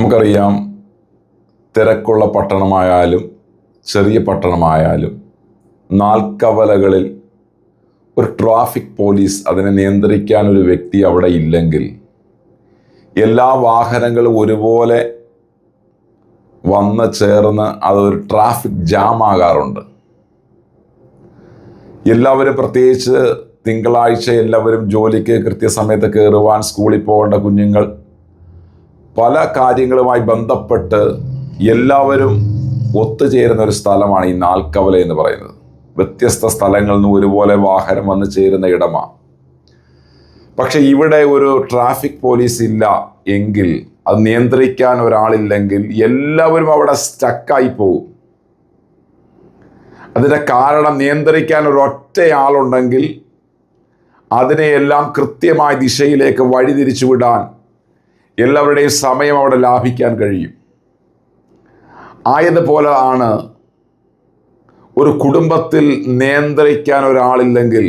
നമുക്കറിയാം, തിരക്കുള്ള പട്ടണമായാലും ചെറിയ പട്ടണമായാലും നാൽക്കവലകളിൽ ഒരു ട്രാഫിക് പോലീസ് അതിനെ നിയന്ത്രിക്കാൻ ഒരു വ്യക്തി അവിടെ ഇല്ലെങ്കിൽ എല്ലാ വാഹനങ്ങളും ഒരുപോലെ വന്ന് ചേർന്ന് അതൊരു ട്രാഫിക് ജാം ആകാറുണ്ട്. എല്ലാവരും, പ്രത്യേകിച്ച് തിങ്കളാഴ്ച എല്ലാവരും ജോലിക്ക് കൃത്യസമയത്ത് കയറുവാൻ സ്കൂളിൽ പോകേണ്ട കുഞ്ഞുങ്ങൾ, പല കാര്യങ്ങളുമായി ബന്ധപ്പെട്ട് എല്ലാവരും ഒത്തുചേരുന്ന ഒരു സ്ഥലമാണ് ഈ നാൽക്കവല എന്ന് പറയുന്നത്. വ്യത്യസ്ത സ്ഥലങ്ങളിൽ നിന്ന് ഒരുപോലെ വാഹനം വന്ന് ചേരുന്ന ഇടമാണ്. പക്ഷെ ഇവിടെ ഒരു ട്രാഫിക് പോലീസ് ഇല്ല എങ്കിൽ, അത് നിയന്ത്രിക്കാൻ ഒരാളില്ലെങ്കിൽ എല്ലാവരും അവിടെ സ്റ്റക്കായി പോകും. അതിൻ്റെ കാരണം, നിയന്ത്രിക്കാൻ ഒരൊറ്റയാളുണ്ടെങ്കിൽ അതിനെയെല്ലാം കൃത്യമായ ദിശയിലേക്ക് വഴിതിരിച്ചു വിടാൻ എല്ലാവരുടെയും സമയം അവിടെ ലാഭിക്കാൻ കഴിയും. ആയതുപോലെ ആണ് ഒരു കുടുംബത്തിൽ നിയന്ത്രിക്കാൻ ഒരാളില്ലെങ്കിൽ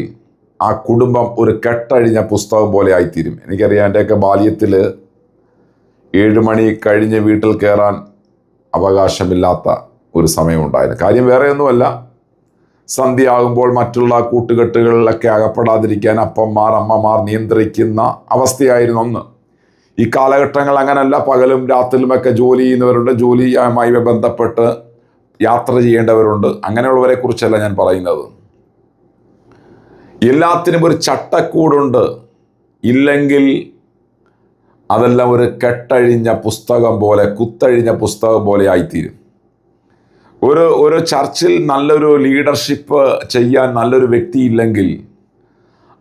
ആ കുടുംബം ഒരു കെട്ടഴിഞ്ഞ പുസ്തകം പോലെ ആയിത്തീരും. എനിക്കറിയാം, എൻ്റെയൊക്കെ ബാല്യത്തിൽ 7 മണി കഴിഞ്ഞ് വീട്ടിൽ കയറാൻ അവകാശമില്ലാത്ത ഒരു സമയമുണ്ടായിരുന്നു. കാര്യം വേറെയൊന്നുമല്ല, സന്ധ്യയാകുമ്പോൾ മറ്റുള്ള കൂട്ടുകെട്ടുകളിലൊക്കെ അകപ്പെടാതിരിക്കാൻ അപ്പന്മാർ അമ്മമാർ നിയന്ത്രിക്കുന്ന അവസ്ഥയായിരുന്നു ഒന്ന്. ഈ കാലഘട്ടങ്ങൾ അങ്ങനല്ല. പകലും രാത്രിയിലുമൊക്കെ ജോലി ചെയ്യുന്നവരുണ്ട്, ജോലിയുമായി ബന്ധപ്പെട്ട് യാത്ര ചെയ്യേണ്ടവരുണ്ട്. അങ്ങനെയുള്ളവരെ കുറിച്ചല്ല ഞാൻ പറയുന്നത്. എല്ലാത്തിനും ഒരു ചട്ടക്കൂടുണ്ട്. ഇല്ലെങ്കിൽ അതെല്ലാം ഒരു കെട്ടഴിഞ്ഞ പുസ്തകം പോലെ, കുത്തഴിഞ്ഞ പുസ്തകം പോലെ ആയിത്തീരും. ഒരു ചർച്ചിൽ നല്ലൊരു ലീഡർഷിപ്പ് ചെയ്യാൻ നല്ലൊരു വ്യക്തി ഇല്ലെങ്കിൽ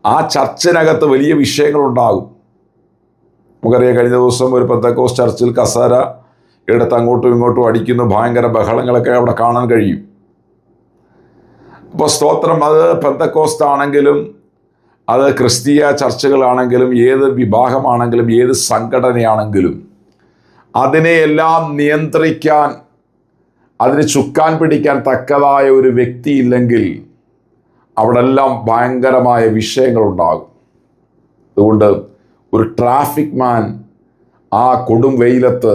ആ ചർച്ചിനകത്ത് വലിയ വിഷയങ്ങളുണ്ടാകും. നമുക്കറിയാം, കഴിഞ്ഞ ദിവസം ഒരു പെന്തക്കോസ്റ്റ് ചർച്ചിൽ കസേര എടുത്ത് അങ്ങോട്ടും ഇങ്ങോട്ടും അടിക്കുന്നു, ഭയങ്കര ബഹളങ്ങളൊക്കെ അവിടെ കാണാൻ കഴിയും. അപ്പോൾ സ്തോത്രം, അത് പെന്തക്കോസ്റ്റ് ആണെങ്കിലും അത് ക്രിസ്തീയ ചർച്ചുകളാണെങ്കിലും ഏത് വിഭാഗമാണെങ്കിലും ഏത് സംഘടനയാണെങ്കിലും അതിനെയെല്ലാം നിയന്ത്രിക്കാൻ, അതിന് ചുക്കാൻ പിടിക്കാൻ തക്കതായ ഒരു വ്യക്തി ഇല്ലെങ്കിൽ അവിടെ എല്ലാം ഭയങ്കരമായ വിഷയങ്ങളുണ്ടാകും. അതുകൊണ്ട് ഒരു ട്രാഫിക് മാൻ ആ കൊടും വെയിലത്ത്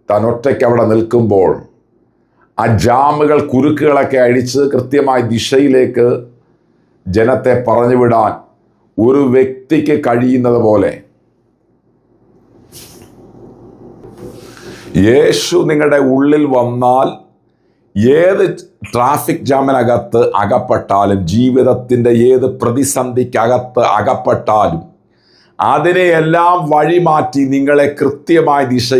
താൻ ഒറ്റയ്ക്ക് അവിടെ നിൽക്കുമ്പോൾ ആ ജാമുകൾ, കുരുക്കുകളൊക്കെ അഴിച്ച് കൃത്യമായ ദിശയിലേക്ക് ജനത്തെ പറഞ്ഞുവിടാൻ ഒരു വ്യക്തിക്ക് കഴിയുന്നത് പോലെ യേശു നിങ്ങളുടെ ഉള്ളിൽ വന്നാൽ ഏത് ട്രാഫിക് ജാമിനകത്ത് അകപ്പെട്ടാലും, ജീവിതത്തിൻ്റെ ഏത് പ്രതിസന്ധിക്കകത്ത് അകപ്പെട്ടാലും അതിനെയെല്ലാം വഴിമാറ്റി നിങ്ങളെ കൃത്യമായ ദിശ